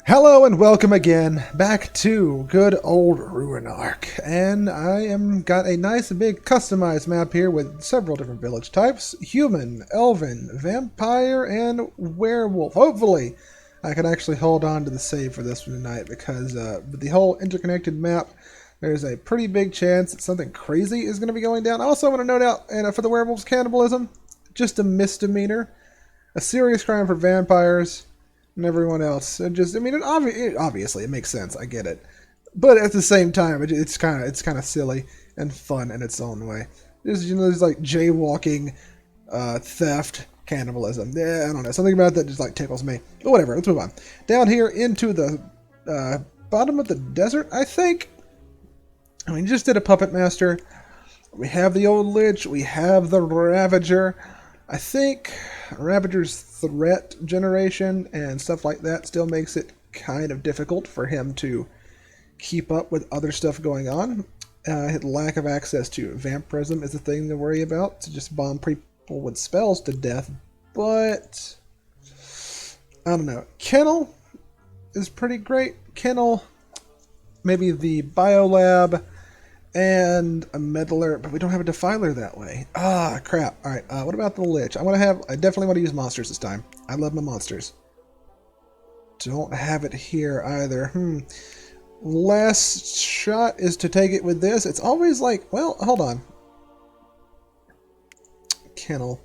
Hello and welcome again back to good old Ruinarch, and I am got a nice big customized map here with several different village types: human, elven, vampire, and werewolf. Hopefully I can actually hold on to the save for this one tonight, because with the whole interconnected map, there's a pretty big chance that something crazy is going to be going down. I also want to note out, and for the werewolves, cannibalism, just a misdemeanor, a serious crime for vampires and everyone else. Obviously it makes sense. I get it, but at the same time, it's kind of silly and fun in its own way. There's like jaywalking, theft, cannibalism. Yeah, I don't know. Something about that just like tickles me. But whatever. Let's move on down here into the bottom of the desert. I think. I mean, just did a puppet master. We have the old lich. We have the ravager. I think Ravager's threat generation and stuff like that still makes it kind of difficult for him to keep up with other stuff going on. Lack of access to vampirism is a thing to worry about, to just bomb people with spells to death. But I don't know. Kennel is pretty great. Kennel, maybe the biolab, and a meddler, but we don't have a defiler that way. Ah, crap. Alright, what about the lich? I definitely want to use monsters this time. I love my monsters. Don't have it here either. Last shot is to take it with this. It's always like, well, hold on. Kennel.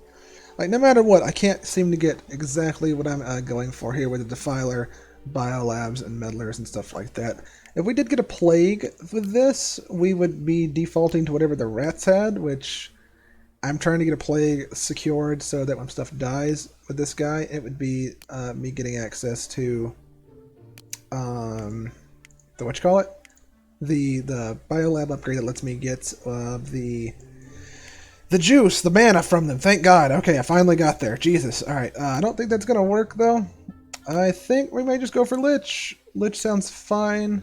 Like, no matter what, I can't seem to get exactly what I'm going for here with the defiler, biolabs, and meddlers and stuff like that. If we did get a plague with this, we would be defaulting to whatever the rats had, which I'm trying to get a plague secured so that when stuff dies with this guy, it would be me getting access to the biolab upgrade that lets me get the juice, the mana from them. Thank God. Okay, I finally got there. Jesus. All right. I don't think that's gonna work though. I think we may just go for lich. Lich sounds fine.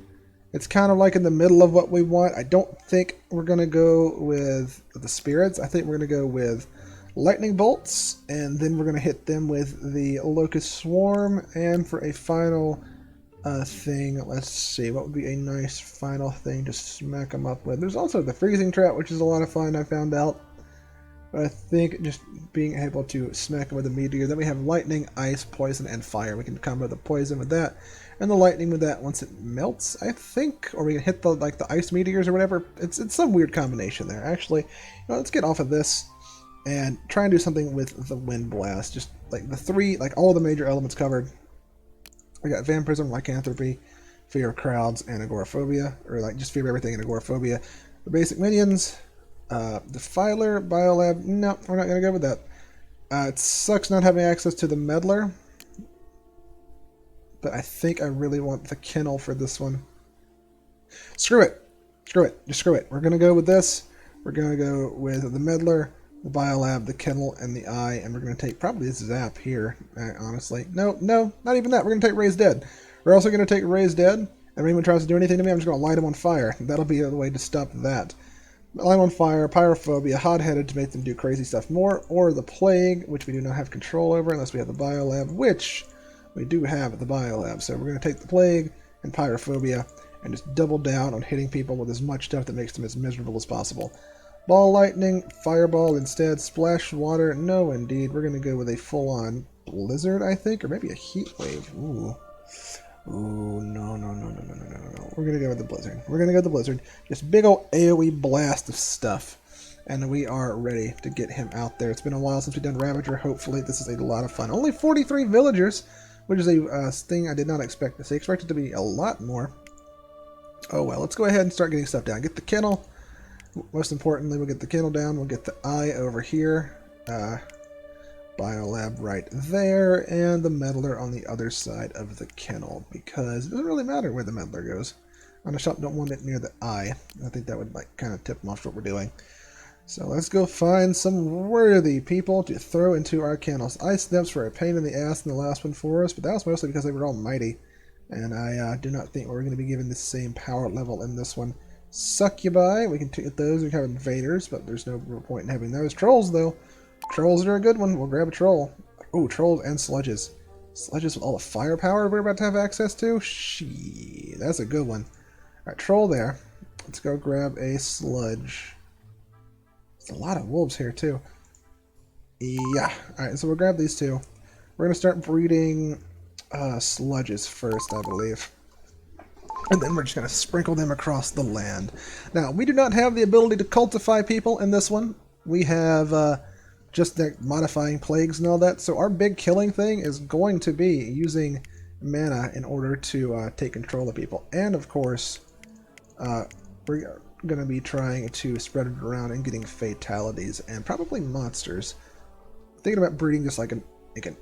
It's kind of like in the middle of what we want. I don't think we're going to go with the spirits. I think we're going to go with lightning bolts, and then we're going to hit them with the locust swarm. And for a final thing, let's see, what would be a nice final thing to smack them up with? There's also the freezing trap, which is a lot of fun, I found out. But I think just being able to smack them with a meteor. Then we have lightning, ice, poison, and fire. We can combo the poison with that, and the lightning with that once it melts, I think. Or we can hit the ice meteors or whatever. It's some weird combination there. Actually, let's get off of this and try and do something with the wind blast. Just like all the major elements covered. We got vampirism, lycanthropy, fear of crowds, and agoraphobia, or like just fear of everything and agoraphobia. The basic minions. Defiler, biolab, no, we're not going to go with that. It sucks not having access to the meddler, but I think I really want the kennel for this one. Screw it. Just screw it. We're going to go with this. We're going to go with the meddler, the biolab, the kennel, and the eye, and we're going to take probably this zap here, honestly. No, not even that. We're going to take Raise Dead. We're also going to take Raise Dead, and if anyone tries to do anything to me, I'm just going to light them on fire. That'll be the way to stop that. Light on fire, pyrophobia, hot-headed to make them do crazy stuff more, or the plague, which we do not have control over unless we have the biolab, which we do have at the biolab. So we're going to take the plague and pyrophobia and just double down on hitting people with as much stuff that makes them as miserable as possible. Ball lightning, fireball instead, splash water, no indeed. We're going to go with a full-on blizzard, I think, or maybe a heat wave. Ooh, no. We're going to go with the blizzard. Just big old AoE blast of stuff. And we are ready to get him out there. It's been a while since we've done Ravager. Hopefully this is a lot of fun. Only 43 villagers, which is a thing I did not expect to see. I expected to be a lot more. Oh well, let's go ahead and start getting stuff down. Get the kennel. Most importantly, we'll get the kennel down. We'll get the eye over here. Biolab right there, and the meddler on the other side of the kennel, because it doesn't really matter where the meddler goes. On a shop, don't want it near the eye. I think that would like kind of tip them off what we're doing. So let's go find some worthy people to throw into our kennels. Ice nymphs were a pain in the ass in the last one for us, but that was mostly because they were all mighty, and I do not think we're going to be given the same power level in this one. Succubi, we can get those. We have invaders, but there's no real point in having those. Trolls, though. Trolls are a good one. We'll grab a troll. Ooh, trolls and sludges. Sledges with all the firepower we're about to have access to? Shee, that's a good one. Alright, troll there. Let's go grab a sludge. There's a lot of wolves here, too. Yeah. Alright, so we'll grab these two. We're going to start breeding sludges first, I believe. And then we're just going to sprinkle them across the land. Now, we do not have the ability to cultify people in this one. We have just the modifying plagues and all that. So our big killing thing is going to be using mana in order to take control of people. And, of course, we're going to be trying to spread it around and getting fatalities and probably monsters. Thinking about breeding just like an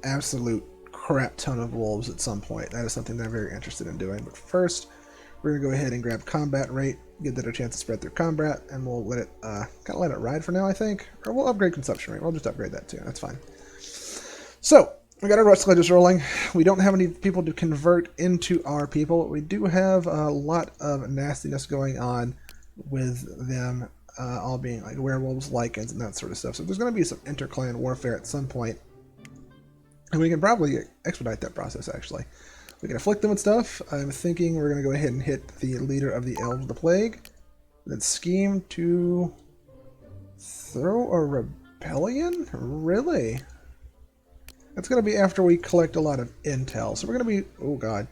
absolute crap ton of wolves at some point. That is something that I'm very interested in doing. But first, we're going to go ahead and grab combat rate, give that a chance to spread through combat, and we'll let it kind of let it ride for now, I think. Or we'll upgrade consumption rate. We'll just upgrade that too. That's fine. So, we got our rush sledges rolling. We don't have any people to convert into our people. We do have a lot of nastiness going on with them all being like werewolves, lichens, and that sort of stuff. So there's going to be some interclan warfare at some point. And we can probably expedite that process, actually. We can afflict them with stuff. I'm thinking we're going to go ahead and hit the leader of the Elves of the Plague. Then scheme to throw a rebellion? Really? That's going to be after we collect a lot of intel. So we're going to be, oh god,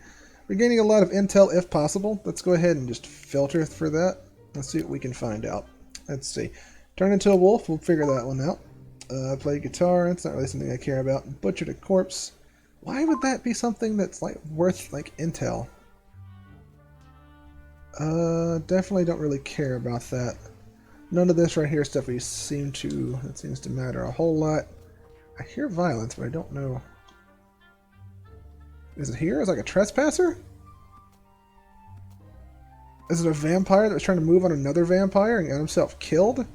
we're gaining a lot of intel if possible. Let's go ahead and just filter for that. Let's see what we can find out. Let's see. Turn into a wolf. We'll figure that one out. Play guitar. It's not really something I care about. Butchered a corpse. Why would that be something that's like worth like intel? Definitely don't really care about that. None of this right here stuff that seems to matter a whole lot. I hear violence, but I don't know. Is it here? Is it like a trespasser? Is it a vampire that was trying to move on another vampire and got himself killed?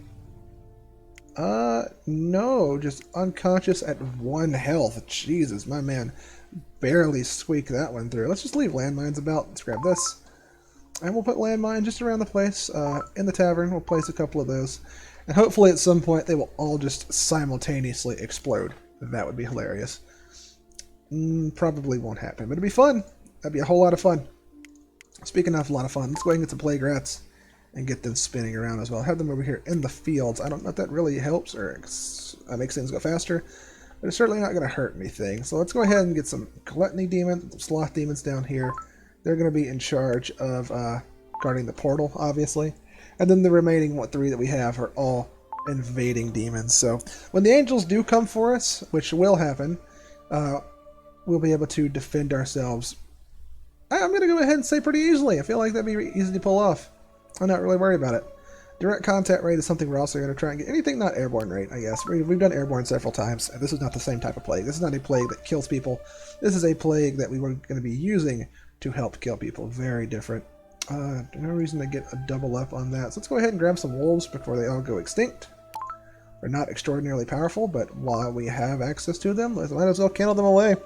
No, just unconscious at 1 health. Jesus, my man barely squeaked that one through. Let's just leave landmines about. Let's grab this. And we'll put landmine just around the place. In the tavern, we'll place a couple of those. And hopefully at some point they will all just simultaneously explode. That would be hilarious. Probably won't happen, but it'd be fun. That'd be a whole lot of fun. Speaking of a lot of fun, let's go ahead and get some plague rats and get them spinning around as well. Have them over here in the fields. I don't know if that really helps or makes things go faster, but it's certainly not going to hurt anything. So let's go ahead and get some gluttony demons, some sloth demons down here. They're going to be in charge of guarding the portal, obviously. And then the remaining 3 that we have are all invading demons. So when the angels do come for us, which will happen, we'll be able to defend ourselves. I'm going to go ahead and say pretty easily. I feel like that'd be easy to pull off. I'm not really worried about it. Direct contact rate is something we're also going to try and get. Anything not airborne rate, I guess. We've done airborne several times, and this is not the same type of plague. This is not a plague that kills people. This is a plague that we were going to be using to help kill people. Very different. No reason to get a double up on that. So let's go ahead and grab some wolves before they all go extinct. They're not extraordinarily powerful, but while we have access to them, let's might as well kennel them away.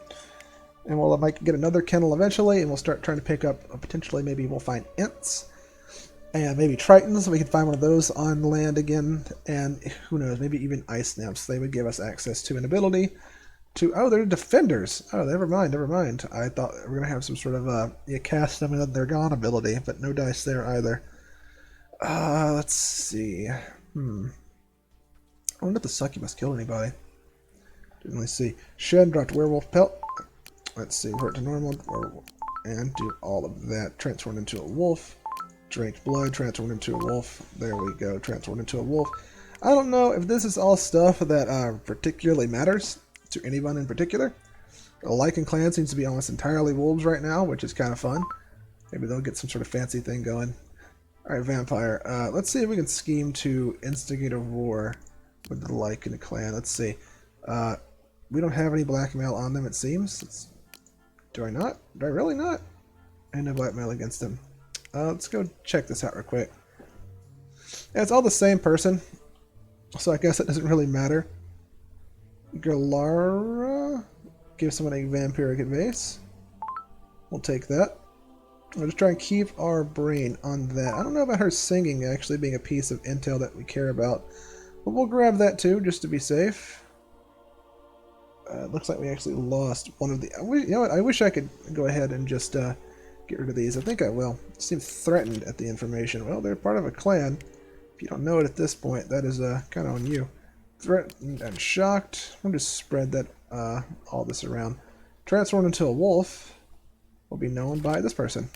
And we'll might get another kennel eventually, and we'll start trying to pick up, potentially maybe we'll find Ints. And maybe Tritons, we could find one of those on land again. And who knows, maybe even Ice Nymphs. They would give us access to an ability to... Oh, they're defenders. Oh, never mind, never mind. I thought we were going to have some sort of you cast them and they're gone ability, but no dice there either. Let's see. I wonder if the succubus killed anybody. Didn't really see. Shed dropped werewolf pelt. Let's see, revert to normal, and do all of that. Transform into a wolf. Drink blood, transform into a wolf. There we go, transform into a wolf. I don't know if this is all stuff that particularly matters to anyone in particular. The Lycan clan seems to be almost entirely wolves right now, which is kind of fun. Maybe they'll get some sort of fancy thing going. Alright, vampire. Let's see if we can scheme to instigate a war with the Lycan clan. Let's see. We don't have any blackmail on them, it seems. Do I not? Do I really not? I no blackmail against them. Let's go check this out real quick. Yeah, it's all the same person, so I guess it doesn't really matter. Galara, give someone a vampiric advice. We'll take that. We'll just try and keep our brain on that. I don't know about her singing actually being a piece of intel that we care about, but we'll grab that too just to be safe. Looks like we actually lost one of the... You know what? I wish I could go ahead and just get rid of these. I think I will. Seem threatened at the information. Well, they're part of a clan. If you don't know it at this point, that is kind of on you. Threatened and shocked. We'll just spread that all this around. Transformed into a wolf will be known by this person.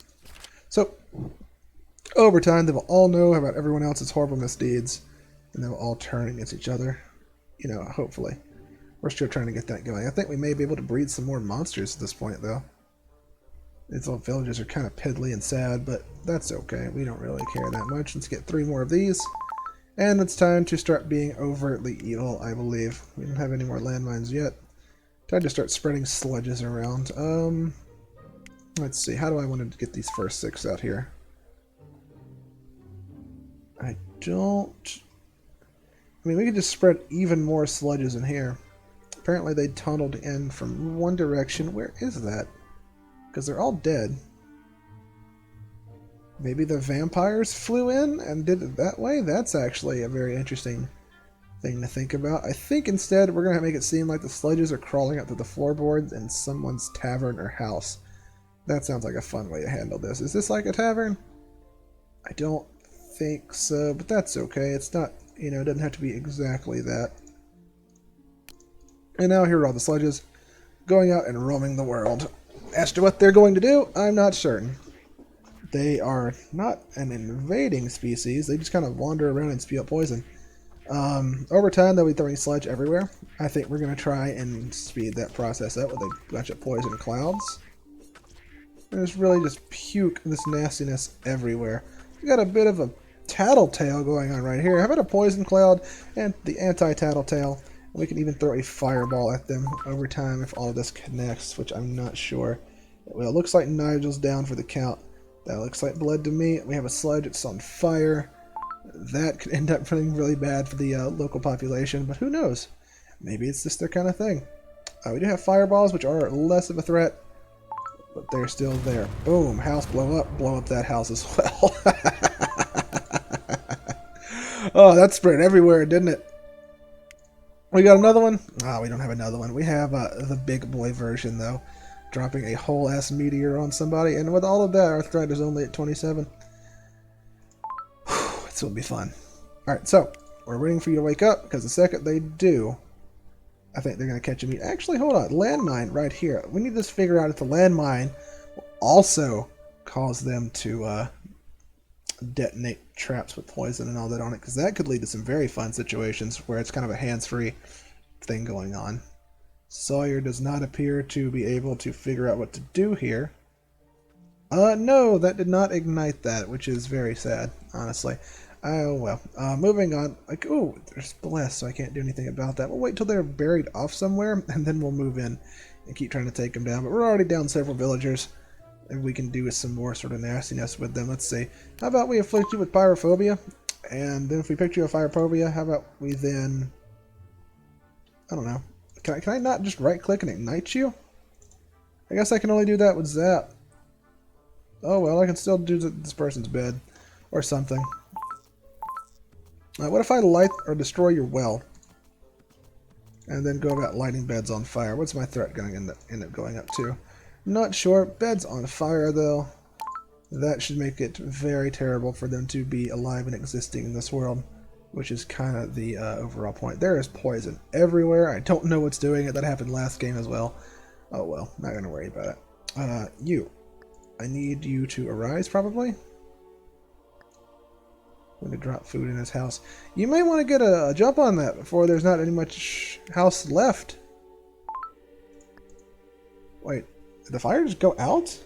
So, over time, they will all know about everyone else's horrible misdeeds, and they will all turn against each other. You know, hopefully. We're still trying to get that going. I think we may be able to breed some more monsters at this point, though. These little villages are kind of piddly and sad, but that's okay. We don't really care that much. Let's get 3 more of these. And it's time to start being overtly evil, I believe. We don't have any more landmines yet. Time to start spreading sludges around. Let's see. How do I want to get these first 6 out here? I don't... I mean, we could just spread even more sludges in here. Apparently they tunneled in from one direction. Where is that? Because they're all dead. Maybe the vampires flew in and did it that way? That's actually a very interesting thing to think about. I think instead we're going to make it seem like the sludges are crawling up to the floorboards in someone's tavern or house. That sounds like a fun way to handle this. Is this like a tavern? I don't think so, but that's okay. It's not, you know, it doesn't have to be exactly that. And now here are all the sludges going out and roaming the world. As to what they're going to do, I'm not certain. They are not an invading species. They just kind of wander around and spew out poison. Over time, they'll be throwing sludge everywhere. I think we're going to try and speed that process up with a bunch of poison clouds. There's really just puke, this nastiness everywhere. We got a bit of a tattletale going on right here. How about a poison cloud and the anti-tattletale? We can even throw a fireball at them over time if all of this connects, which I'm not sure. Well, it looks like Nigel's down for the count. That looks like blood to me. We have a sludge, it's on fire. That could end up feeling really bad for the local population, but who knows? Maybe it's just their kind of thing. We do have fireballs, which are less of a threat, but they're still there. Boom, house blow up that house as well. Oh, that spread everywhere, didn't it? We got another one? Ah, we don't have another one. We have the big boy version, though. Dropping a whole-ass meteor on somebody. And with all of that, our threat is only at 27. This will be fun. Alright, so, we're waiting for you to wake up, because the second they do, I think they're going to catch a meteor. Actually, hold on. Landmine right here. We need to just figure out if the landmine will also cause them to detonate traps with poison and all that on it, because that could lead to some very fun situations where it's kind of a hands-free thing going on. Sawyer does not appear to be able to figure out what to do here. No, that did not ignite that, which is very sad, honestly. Oh well. Moving on. Like, ooh, there's bless, so I can't do anything about that. We'll wait till they're buried off somewhere, and then we'll move in and keep trying to take them down. But we're already down several villagers. And we can do some more sort of nastiness with them. Let's see. How about we afflict you with pyrophobia? And then if we picture a pyrophobia, how about we then... I don't know. Can I not just right-click and ignite you? I guess I can only do that with Zap. Oh well, I can still do this person's bed. Or something. What if I light or destroy your well? And then go about lighting beds on fire. What's my threat going to end up going up to? Not sure. Bed's on fire, though. That should make it very terrible for them to be alive and existing in this world, which is kind of the overall point. There is poison everywhere. I don't know what's doing it. That happened last game as well. Oh, well. Not going to worry about it. You. I need you to arise, probably. I'm going to drop food in his house. You may want to get a jump on that before there's not any much house left. Wait. Did the fire just go out?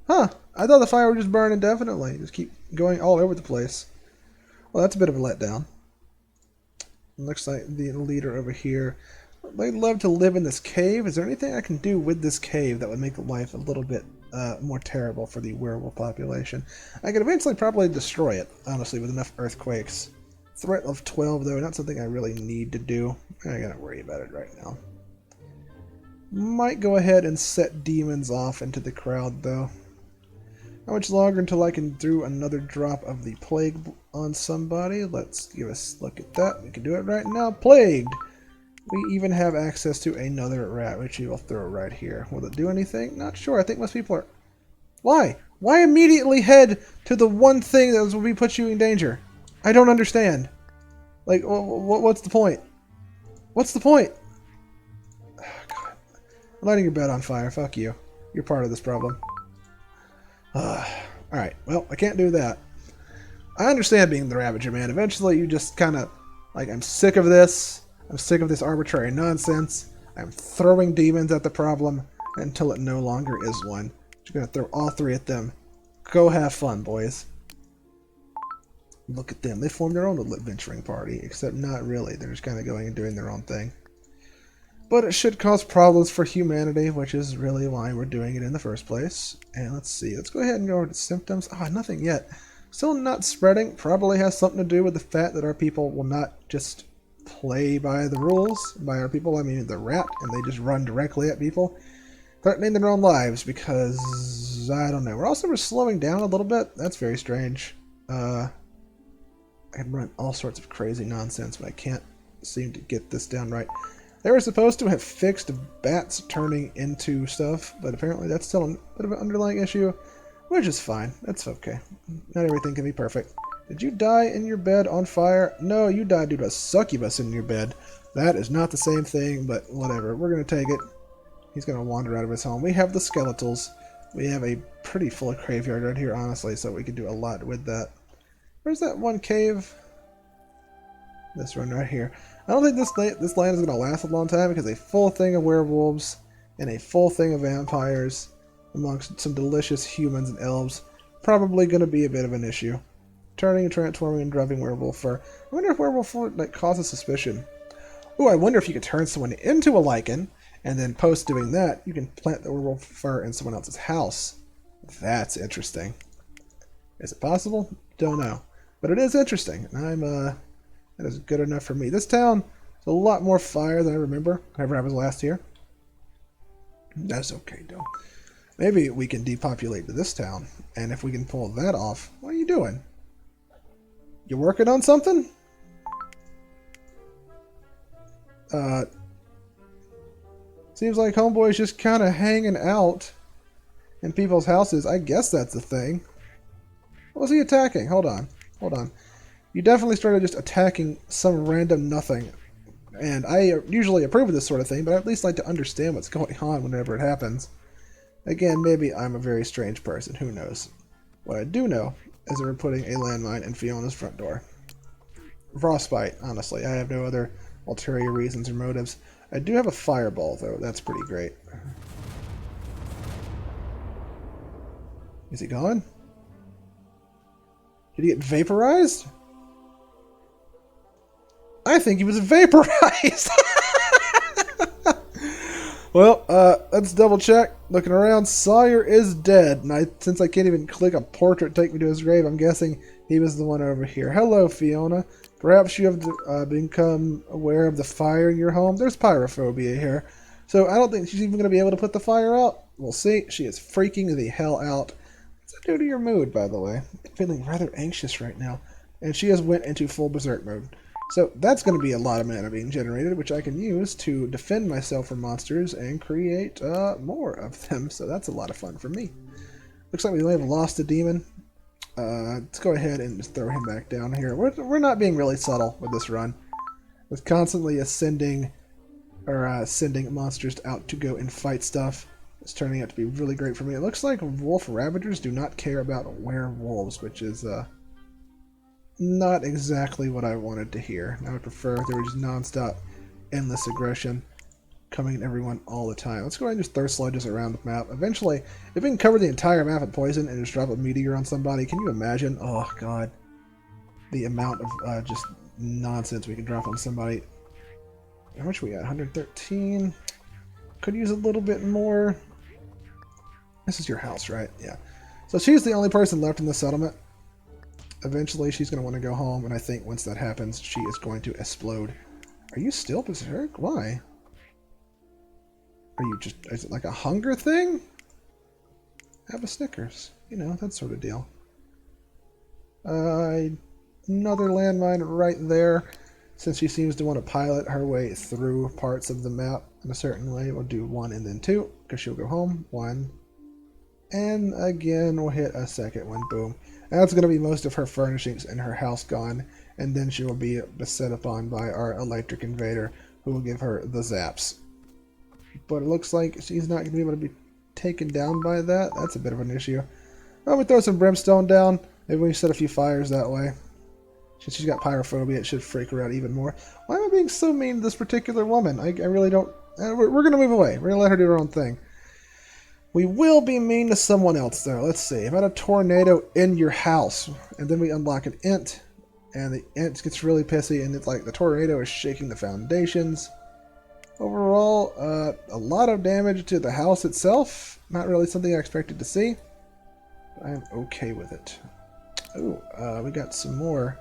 Huh. I thought the fire would just burn indefinitely. Just keep going all over the place. Well, that's a bit of a letdown. Looks like the leader over here. They'd love to live in this cave. Is there anything I can do with this cave that would make life a little bit more terrible for the werewolf population? I could eventually probably destroy it, honestly, with enough earthquakes. Threat of 12, though, not something I really need to do. I gotta worry about it right now. Might go ahead and set demons off into the crowd, though. How much longer until I can do another drop of the plague on somebody? Let's give us a look at that. We can do it right now. Plagued! We even have access to another rat, which we will throw right here. Will it do anything? Not sure. I think most people are... Why? Why immediately head to the one thing that will put you in danger? I don't understand. Like, what's the point? What's the point? Oh, God. I'm lighting your bed on fire. Fuck you. You're part of this problem. Alright, well, I can't do that. I understand being the Ravager, man. Eventually, you just kind of... Like, I'm sick of this. I'm sick of this arbitrary nonsense. I'm throwing demons at the problem until it no longer is one. You're going to throw all three at them. Go have fun, boys. Look at them. They formed their own little adventuring party, except not really. They're just kind of going and doing their own thing. But it should cause problems for humanity, which is really why we're doing it in the first place. And let's see. Let's go ahead and go over to symptoms. Ah, nothing yet. Still not spreading. Probably has something to do with the fact that our people will not just play by the rules. By our people, I mean the rat, and they just run directly at people, threatening their own lives because, I don't know. We're slowing down a little bit. That's very strange. I can run all sorts of crazy nonsense, but I can't seem to get this down right. They were supposed to have fixed bats turning into stuff, but apparently that's still a bit of an underlying issue, which is fine. That's okay. Not everything can be perfect. Did you die in your bed on fire? No, you died due to a succubus in your bed. That is not the same thing, but whatever. We're going to take it. He's going to wander out of his home. We have the skeletals. We have a pretty full graveyard right here, honestly, so we can do a lot with that. Where's that one cave? This one right here. I don't think this land is going to last a long time because a full thing of werewolves and a full thing of vampires amongst some delicious humans and elves probably going to be a bit of an issue. Turning and transforming and driving werewolf fur. I wonder if werewolf fur like causes suspicion. Ooh, I wonder if you could turn someone into a lichen and then post doing that, you can plant the werewolf fur in someone else's house. That's interesting. Is it possible? Don't know. But it is interesting, and that is good enough for me. This town is a lot more fire than I remember. Whenever I was last here. That's okay, though. Maybe we can depopulate this town, and if we can pull that off, what are you doing? You working on something? Seems like Homeboy's just kind of hanging out in people's houses. I guess that's the thing. What was he attacking? Hold on. Hold on. You definitely started just attacking some random nothing. And I usually approve of this sort of thing, but I at least like to understand what's going on whenever it happens. Again, maybe I'm a very strange person. Who knows? What I do know is that we're putting a landmine in Fiona's front door. Frostbite, honestly. I have no other ulterior reasons or motives. I do have a fireball, though. That's pretty great. Is he gone? Did he get vaporized? I think he was vaporized! Well, let's double check. Looking around, Sawyer is dead. And since I can't even click a portrait take me to his grave, I'm guessing he was the one over here. Hello, Fiona. Perhaps you have become aware of the fire in your home. There's pyrophobia here. So I don't think she's even going to be able to put the fire out. We'll see. She is freaking the hell out. What's that do to your mood, by the way? I'm feeling rather anxious right now. And she has went into full berserk mode. So that's going to be a lot of mana being generated, which I can use to defend myself from monsters and create more of them. So that's a lot of fun for me. Looks like we may have lost a demon. Let's go ahead and just throw him back down here. We're not being really subtle with this run. With constantly sending monsters out to go and fight stuff. It's turning out to be really great for me. It looks like wolf ravagers do not care about werewolves, which is not exactly what I wanted to hear. I would prefer if there was just non-stop, endless aggression coming at everyone all the time. Let's go ahead and just throw sludges around the map. Eventually, if we can cover the entire map with poison and just drop a meteor on somebody, can you imagine? Oh, God. The amount of just nonsense we can drop on somebody. How much we got? 113. Could use a little bit more. This is your house, right? Yeah. So she's the only person left in the settlement. Eventually, she's going to want to go home, and I think once that happens, she is going to explode. Are you still berserk? Why? Are you just... Is it like a hunger thing? Have a Snickers. You know, that sort of deal. Another landmine right there. Since she seems to want to pilot her way through parts of the map in a certain way, we'll do 1 and then 2, because she'll go home. 1. And again, we'll hit a second one. Boom. And that's going to be most of her furnishings in her house gone. And then she will be beset upon by our electric invader, who will give her the zaps. But it looks like she's not going to be able to be taken down by that. That's a bit of an issue. Well, we throw some brimstone down. Maybe we set a few fires that way. Since she's got pyrophobia, it should freak her out even more. Why am I being so mean to this particular woman? I really don't... We're going to move away. We're going to let her do her own thing. We will be mean to someone else, though. Let's see. About a tornado in your house. And then we unlock an int. And the int gets really pissy. And it's like the tornado is shaking the foundations. Overall, a lot of damage to the house itself. Not really something I expected to see. But I'm okay with it. Oh, we got some more.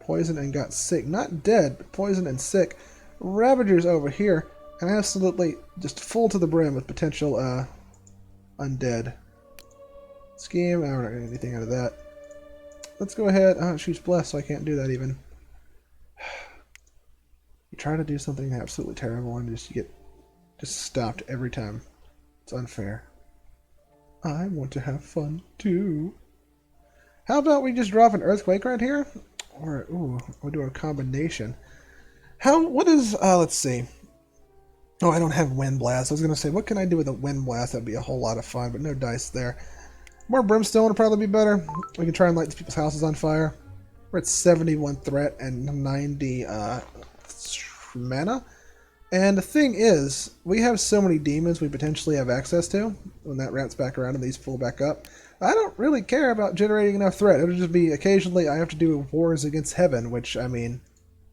Poisoned and got sick. Not dead, but poisoned and sick. Ravagers over here. And absolutely just full to the brim with potential undead. Scheme. We're not going to get anything out of that. Let's go ahead. Oh, she's blessed, so I can't do that even. You try to do something absolutely terrible and you get just stopped every time. It's unfair. I want to have fun too. How about we just drop an earthquake right here? Or, ooh, we'll do a combination. What is, let's see. Oh, I don't have wind blast. I was going to say, what can I do with a wind blast? That'd be a whole lot of fun, but no dice there. More brimstone would probably be better. We can try and light these people's houses on fire. We're at 71 threat and 90 mana. And the thing is, we have so many demons we potentially have access to when that wraps back around and these pull back up. I don't really care about generating enough threat. It'll just be occasionally I have to do wars against heaven, which, I mean,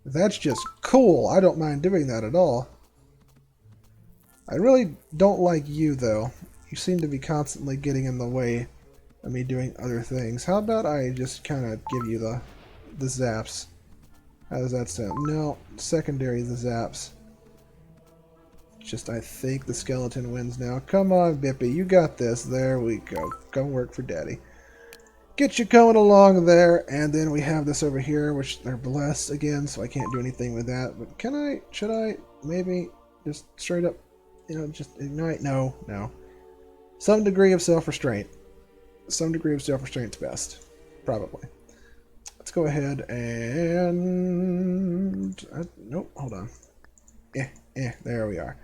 that's just cool. I don't mind doing that at all. I really don't like you, though. You seem to be constantly getting in the way of me doing other things. How about I just kind of give you the zaps? How does that sound? No, secondary the zaps. Just, I think the skeleton wins now. Come on, Bippy, you got this. There we go. Come work for Daddy. Get you going along there, and then we have this over here, which they're blessed again, so I can't do anything with that. But should I, maybe, just straight up, just ignite? No. Some degree of self-restraint. Some degree of self-restraint's best. Probably. Let's go ahead and... nope, hold on. There we are.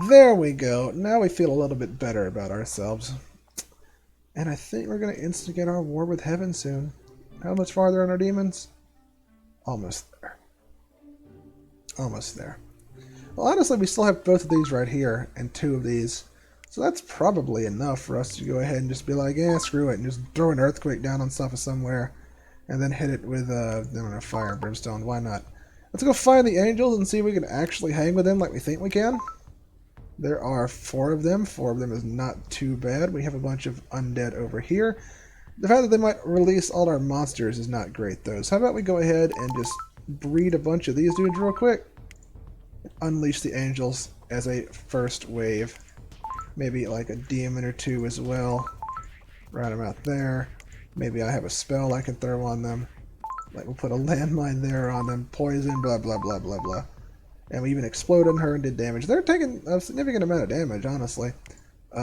There we go. Now we feel a little bit better about ourselves. And I think we're going to instigate our war with heaven soon. How much farther on our demons? Almost there. Almost there. Well, honestly, we still have both of these right here and 2 of these. So that's probably enough for us to go ahead and just be like, screw it, and just throw an earthquake down on stuff somewhere. And then hit it with, I don't know, fire and brimstone. Why not? Let's go find the angels and see if we can actually hang with them like we think we can. There are 4 of them. 4 of them is not too bad. We have a bunch of undead over here. The fact that they might release all our monsters is not great, though. So how about we go ahead and just breed a bunch of these dudes real quick? Unleash the angels as a first wave. Maybe like a demon or 2 as well. Right them out there. Maybe I have a spell I can throw on them. Like we'll put a landmine there on them. Poison, blah, blah, blah, blah, blah. And we even exploded on her and did damage. They're taking a significant amount of damage, honestly.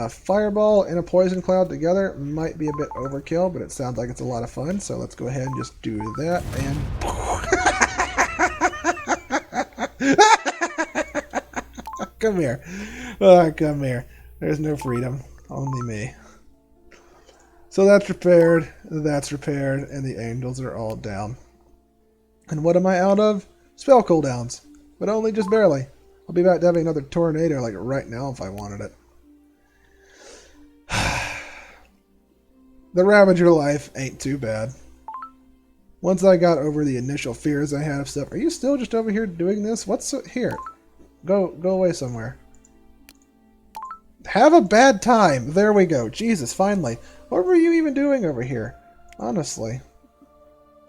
Fireball and a poison cloud together might be a bit overkill, but it sounds like it's a lot of fun. So let's go ahead and just do that. And... come here. Come here. There's no freedom. Only me. So that's repaired, and the angels are all down. And what am I out of? Spell cooldowns. But only just barely. I'll be back to having another tornado like right now if I wanted it. The Ravager life ain't too bad. Once I got over the initial fears I had of stuff. Are you still just over here doing this? What's here? Go away somewhere. Have a bad time. There we go. Jesus, finally. What were you even doing over here? Honestly.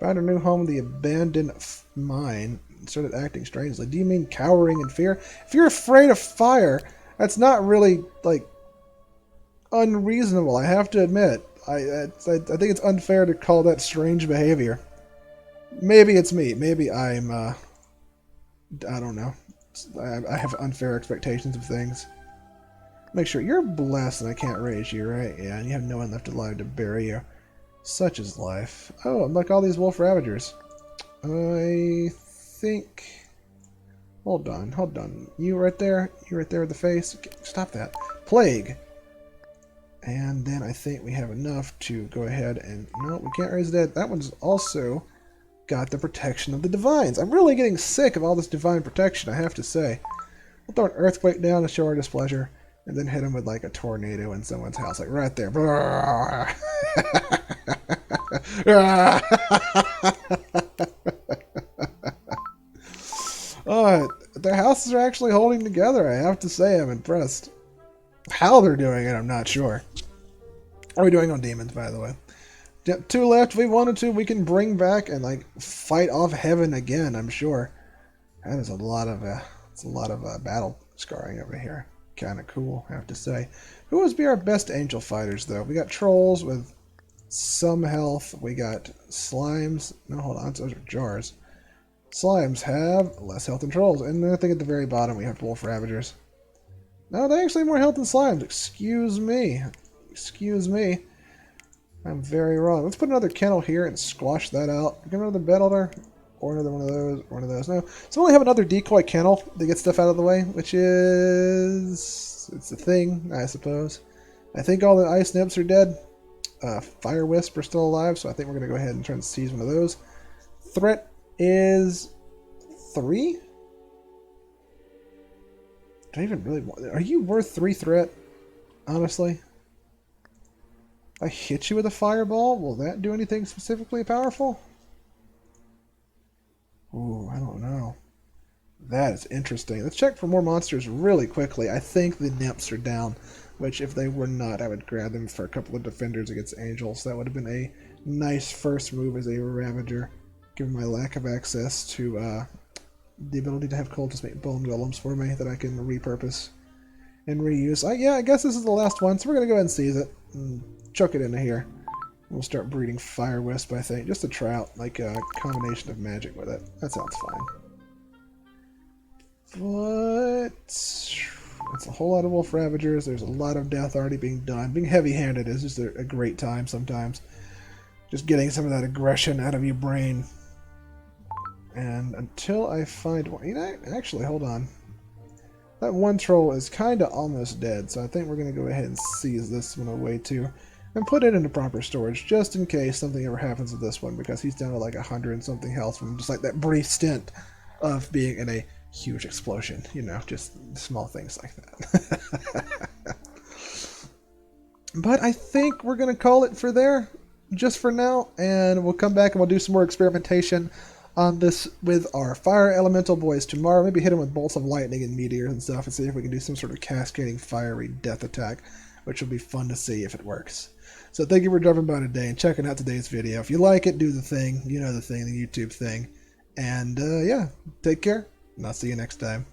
Found a new home, the abandoned mine. Started acting strangely. Do you mean cowering in fear? If you're afraid of fire, that's not really, like, unreasonable, I have to admit. I think it's unfair to call that strange behavior. Maybe it's me. Maybe I'm I don't know. I have unfair expectations of things. Make sure you're blessed and I can't raise you, right? Yeah, and you have no one left alive to bury you. Such is life. Oh, and look, all these wolf ravagers. I think... Hold on, hold on. You right there with the face. Stop that. Plague. And then I think we have enough to go ahead and... No, we can't raise dead. That one's also got the protection of the divines. I'm really getting sick of all this divine protection, I have to say. We'll throw an earthquake down to show our displeasure, and then hit him with like a tornado in someone's house, like right there. Oh, their houses are actually holding together, I have to say. I'm impressed. How they're doing it, I'm not sure. How are we doing on demons, by the way? Yep, 2 left. If we wanted to, we can bring back and like fight off heaven again, I'm sure. That is a lot of battle scarring over here. Kind of cool, I have to say. Who would be our best angel fighters, though? We got trolls with some health. We got slimes. No, hold on. Those are jars. Slimes have less health than trolls. And I think at the very bottom we have wolf ravagers. No, they actually have more health than slimes. Excuse me. Excuse me. I'm very wrong. Let's put another kennel here and squash that out. Get another bed elder. Or another one of those. Or one of those. No. So we only have another decoy kennel to get stuff out of the way. Which is... It's a thing, I suppose. I think all the ice nymphs are dead. Fire wisp are still alive. So I think we're going to go ahead and try and seize one of those. Threat is 3? Do I even really want... Are you worth 3 threat? Honestly? If I hit you with a fireball, will that do anything specifically powerful? Ooh, I don't know. That is interesting. Let's check for more monsters really quickly. I think the nymphs are down, which if they were not, I would grab them for a couple of defenders against angels. That would have been a nice first move as a Ravager, given my lack of access to the ability to have cultists make bone golems for me that I can repurpose and reuse. Yeah, I guess this is the last one, so we're going to go ahead and seize it and chuck it into here. We'll start breeding fire wisp, I think, just to try out like a combination of magic with it. That sounds fine. But it's a whole lot of wolf ravagers. There's a lot of death already being done. Being heavy-handed is just a great time sometimes. Just getting some of that aggression out of your brain. And until I find one... You know, actually, hold on. That one troll is kind of almost dead, so I think we're going to go ahead and seize this one away too. And put it into proper storage, just in case something ever happens with this one, because he's down to like 100 and something health from just like that brief stint of being in a huge explosion. You know, just small things like that. But I think we're going to call it for there, just for now, and we'll come back and we'll do some more experimentation on this with our fire elemental boys tomorrow. Maybe hit them with bolts of lightning and meteors and stuff and see if we can do some sort of cascading fiery death attack, which will be fun to see if it works. So thank you for dropping by today and checking out today's video. If you like it, do the thing. You know the thing, the YouTube thing. And yeah, take care, and I'll see you next time.